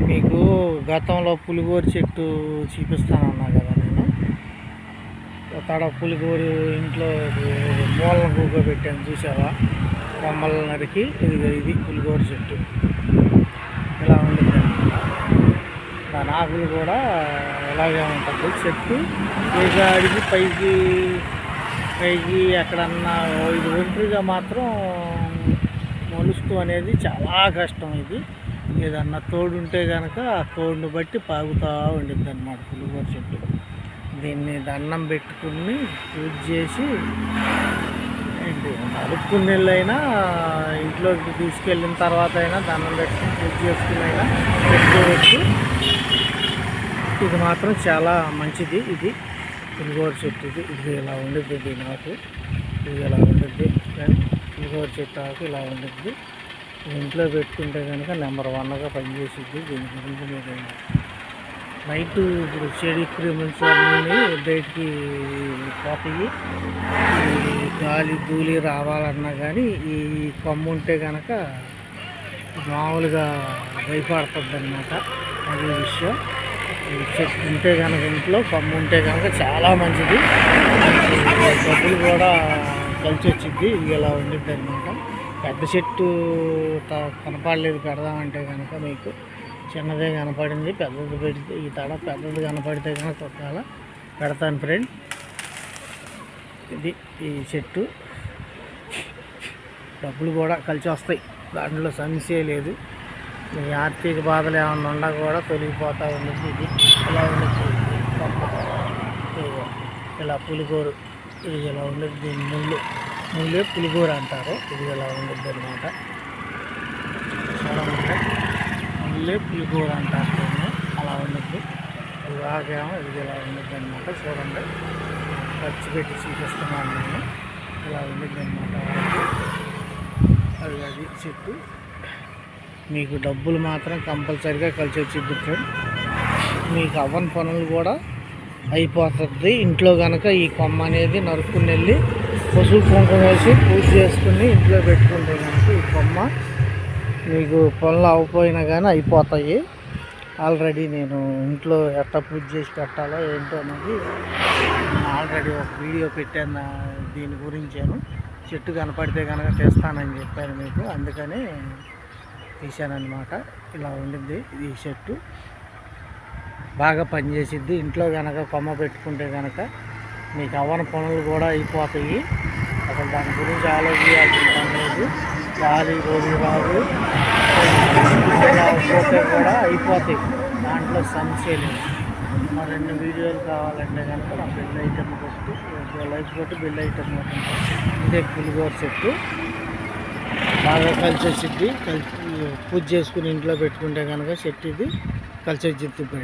మీకు గతంలో పులిగోరు చెట్టు చూపిస్తానన్నా కదా నేను. తడ పులిగోరు ఇంట్లో మూలన కూకోబెట్టాను చూసావా, కొమ్మలు నరికి. ఇది పులిగోరు చెట్టు ఇలా ఉంటుంది. దాని ఆకులు కూడా ఇలాగే ఉంటుంది. చెట్టు అడిగి పైకి ఎక్కడన్నా ఇది ఒంటరిగా మాత్రం మొలుస్తూ అనేది చాలా కష్టం. ఇది ఏదన్నా తోడుంటే కనుక ఆ తోడుని బట్టి పాగుతూ ఉండిద్ది అన్నమాట పులిగోర చెట్టు. దీన్ని దండం పెట్టుకుని పూజ చేసి నరుక్కుని నెలైనా ఇంట్లోకి తీసుకెళ్ళిన తర్వాత అయినా దండం పెట్టుకుని పూజ చేసుకుని అయినా పెట్టుకోవచ్చు. ఇది మాత్రం చాలా మంచిది. ఇది పులిగోర చెట్టు. ఇది ఇలా ఉండిద్ది. దీని ఆకు ఇది ఇలా ఉండిద్ది. పులిగోర చెట్టు ఆకు ఇలా ఉండిద్ది. ఇంట్లో పెట్టుకుంటే కనుక నెంబర్ 1గా పనిచేసిద్ది. దీని గురించి మీరు నైట్ ఇప్పుడు చెడి క్రిమిన్స్ అన్నీ బయటికి పోతాయి. గాలి ధూళి రావాలన్నా కానీ ఈ కొమ్ము ఉంటే కనుక మామూలుగా భయపడుతుంది అన్నమాట. అది విషయం. చెట్టు ఉంటే కనుక ఇంట్లో కొమ్ము ఉంటే కనుక చాలా మంచిది. డబ్బులు కూడా కలిసి వచ్చింది. ఇది ఇలా ఉండిద్ది అనమాట. పెద్ద చెట్టు కనపడలేదు పెడదామంటే కనుక మీకు చిన్నదే కనపడింది. పెద్దది పెడితే ఈ తడ పెద్దది కనపడితే కనుక ఒకవేళ పెడతాను ఫ్రెండ్. ఇది ఈ చెట్టు. డబ్బులు కూడా కలిసి వస్తాయి, దాంట్లో సమస్య లేదు. మీ ఆర్థిక బాధలు ఏమన్నా ఉన్నా కూడా తొలగిపోతూ ఉండదు. ఇది ఇలా ఉండదు. ఇలా పులిగోరు ఇది ఇలా ఉండదు. దీని ముళ్ళే పులిగోర అంటారు. ఇది ఇలా ఉండద్దు అనమాట. ముళ్ళే పులిగోర అంటారు. అలా ఉండద్దు. ఇది ఆకేమో ఇది ఇలా ఉండద్దు అనమాట. చూడండి, ఖర్చు పెట్టి చూపిస్తున్నాను నేను. ఇలా ఉండద్దు అనమాట. అది చెట్టు. మీకు డబ్బులు మాత్రం కంపల్సరీగా కలిసి వచ్చింది ఫ్రెండ్. మీకు అవ్వని పనులు కూడా అయిపోతుంది. ఇంట్లో కనుక ఈ కొమ్మ అనేది నరుక్కుని వెళ్ళి పసుపు కుంకుమ వేసి పూజ చేసుకుని ఇంట్లో పెట్టుకుంటే కనుక ఈ కొమ్మ మీకు పనులు అవ్వపోయినా కానీ అయిపోతాయి. ఆల్రెడీ నేను ఇంట్లో ఎట్లా పూజ చేసి పెట్టాలో ఏంటో అనేది ఆల్రెడీ ఒక వీడియో పెట్టాను. దీని గురించాను. చెట్టు కనపడితే కనుక తెస్తానని చెప్పాను మీకు, అందుకని తీశానమాట. ఇలా ఉండింది ఈ చెట్టు. బాగా పనిచేసిద్ది. ఇంట్లో కనుక కొమ్మ పెట్టుకుంటే కనుక మీకు అవ్వని పనులు కూడా అయిపోతాయి. అసలు దాని గురించి ఆలోచించాల్సిన పని లేదు. గాలి రోజు రాదు పోతే కూడా అయిపోతాయి. దాంట్లో సమస్య లేదు. మా 2 వీడియోలు కావాలంటే కనుక నా బిల్ ఐటమ్ కొట్టి లైక్ కొట్టి బిల్ ఐటమ్ ఇదే పులిగోర చెట్టు. బాగా కలిసి వచ్చింది. పూజ చేసుకుని ఇంట్లో పెట్టుకుంటే కనుక చెట్టు ఇది కలిసి వచ్చింది.